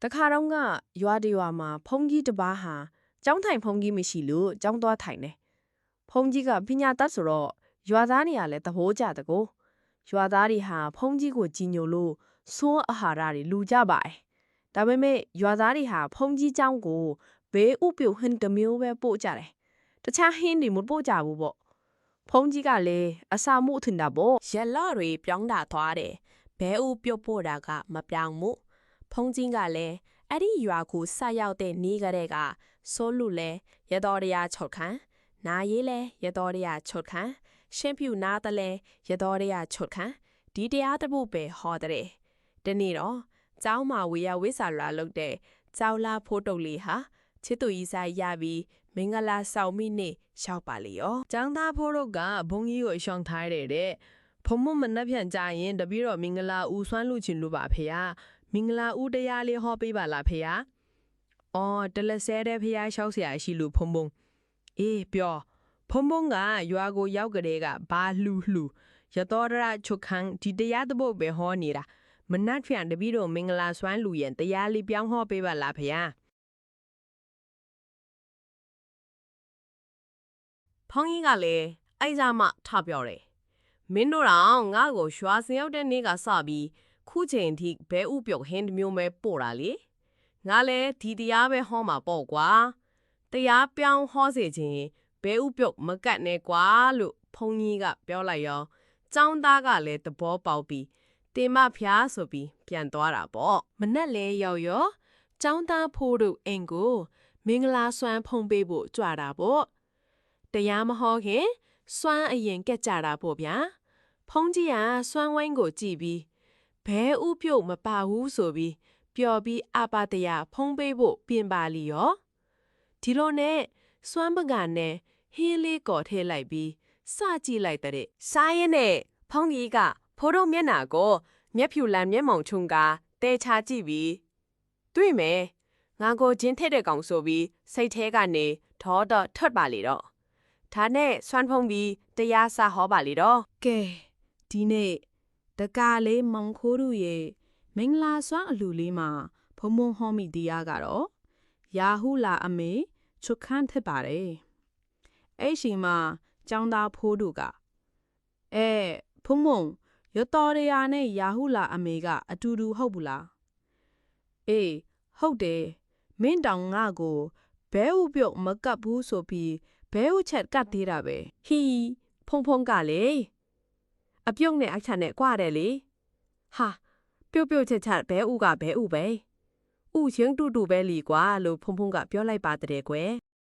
တခါတော့ကရွာတရွာမှာဖုန်ကြီးတစ်ပါးဟာကျောင်းထိုင်ဖုန်ကြီးမရှိလို့ကျောင်းသွားထိုင်တယ်ဖုန်ကြီးကပညာတတ်ဆိုတော့ရွာသားတွေကလည်းသဘောကျတကောရွာသားတွေဟာဖုန်ကြီးကိုကြည်ညိုလို့စွန်းအာဟာရတွေလူကြပါတယ်ဒါပေမဲ့ရွာသားတွေဟာဖုန်ကြီးကျောင်းကိုဘေးဥပြုတ်ဟင်းတစ်မျိုးပဲပို့ကြတယ်တခြားဟင်းတွေမပို့ကြဘူးပေါ့ဖုန်ကြီးကလည်းအစာမှုထင်တာပေါ့ ရက်လော့တွေပြောင်းတာသွားတယ်ဘဲဦးပြုတ်ပို့တာကမပြောင်းမှုဖုန်ကြီးကလည်းအဲ့ဒီရွာကိုဆက်ရောက်တဲ့နေ့ကတည်းကစိုးလူလဲရတော်ရချုပ်ခန်းနာရေးလဲရတော်ရချုပ်ခန်းရှင်းပြူနာတလဲရတော်ရချုပ်ခန်းဒီတရားတပုတ်ပဲဟောတဲ့ဒီနေ့တော့ကျောင်းမှာဝေယဝိစာလာလုပ်တဲ့ကျောင်းလာဖိုးတုတ်လေးဟာချစ်သူကြီးဆိုင်ရပြီးမင်္ဂလာဆောင်မိနေရှောက်ပါလေရော ចောင်းသားဖိုးတို့ကဘုံကြီးကိုရှောင်ထားတဲ့ဖုံမမနှက်ဖြန်ကြရင်တပည့်တော်မင်္ဂလာဦးဆွမ်းလူချင်လို့ပါဖေဟာမင်္ဂလာဦးတရားလေးဟောပေးပါလားဖေဟာအော်တလက်ဆဲတဲ့ဖေဟာရှောက်เสียရှိလို့ဖုံဖုံအေးပြောဖုံဖုံကရွာကိုရောက်ကြတဲ့ကဘာလှူရတော်ရချုပ်ခန်းဒီတရားတပုတ်ပဲဟောနေတာမနှက်ဖြန်တပည့်တော်မင်္ဂလာဆွမ်းလူရင်တရားလေးပြောင်းဟောပေးပါလားဖေဟာ ဖုန်းကြီးကလည်းအဲ့ကြမှထပြောတယ်မင်းတို့တော့ငါ့ကိုရွာစင်ရောက်တဲ့နေ့ကစပြီးခုချိန်ထိဘဲဥပြုတ်ဟင်းတစ်မျိုးပဲပို့တာလေငါလည်းဒီတရားပဲဟောမှာပေါ့ကွာတရားပြောင်းဟောစေခြင်းဘဲဥပြုတ်မကတ်နဲ့ကွာလို့ဖုန်းကြီးကပြောလိုက်ရောចောင်းသားကလည်းသဘောပေါက်ပြီးတင်မဖျားဆိုပြီးပြန်သွားတာပေါ့မနဲ့လဲရောက်ရောចောင်းသားဖိုးတို့အိမ်ကိုမင်္ဂလာဆွမ်းဖုံးပေးဖို့ကြွတာပေါ့တရားမဟောခင်စွမ်းအရင်ကက်ကြတာပေါ့ဗျာဖုံးကြီးကစွမ်းဝိုင်းကိုကြည့်ပြီးဘဲဥပြုတ်မပါဘူးဆိုပြီးပျော်ပြီးအပါတရဖုံးပေးဖို့ပြင်ပါလီရောဒီလိုနဲ့စွမ်းပကနဲ့ဟင်းလေးကော်ထဲလိုက်ပြီးစကြည့်လိုက်တဲ့စားရင်နဲ့ဖုံးကြီးကဖိုးတို့မျက်နာကိုမျက်ဖြူလန်မျက်မှောင်ချုံကတဲချကြည့်ပြီးတွေ့မယ်ငါကိုဂျင်းထက်တဲ့ကောင်ဆိုပြီးစိတ်ထဲကနေဒေါတော့ထွက်ပါလေတော့ဒါနဲ့စွမ်းဖုံးပြီးတရားစာဟောပါလေတော့ ကဲဒီနေ့တကားလေးမောင်ခိုးတို့ရဲ့မင်္ဂလာစွမ်းအလူလေးမှာဖုံဖုံဟောမိတရားကတော့ယာဟုလာအမေချုပ်ခန်းထစ်ပါတယ်အဲ့ရှိမှာចောင်းသားဖိုးတို့ကဖုံဖုံရတော်ရရနဲ့ယာဟုလာအမေကအတူတူဟုတ်ဘူးလားအေးဟုတ်တယ်မင်းတောင်ငါကိုဘဲဥပြုတ်မကပ်ဘူးဆိုပြီးဘဲဥချက်ကတ်သေးတာပဲ ဟီဖုံဖုံကလေအပြုတ်နဲ့အချက်နဲ့ကြွတယ်လေဟာပြုတ်ပြုတ်ချက်ချက်ဘဲဥကဘဲဥပဲဥချင်းတူတူပဲလီကွာလို့ဖုံဖုံကပြောလိုက်ပါတဲ့ကွယ်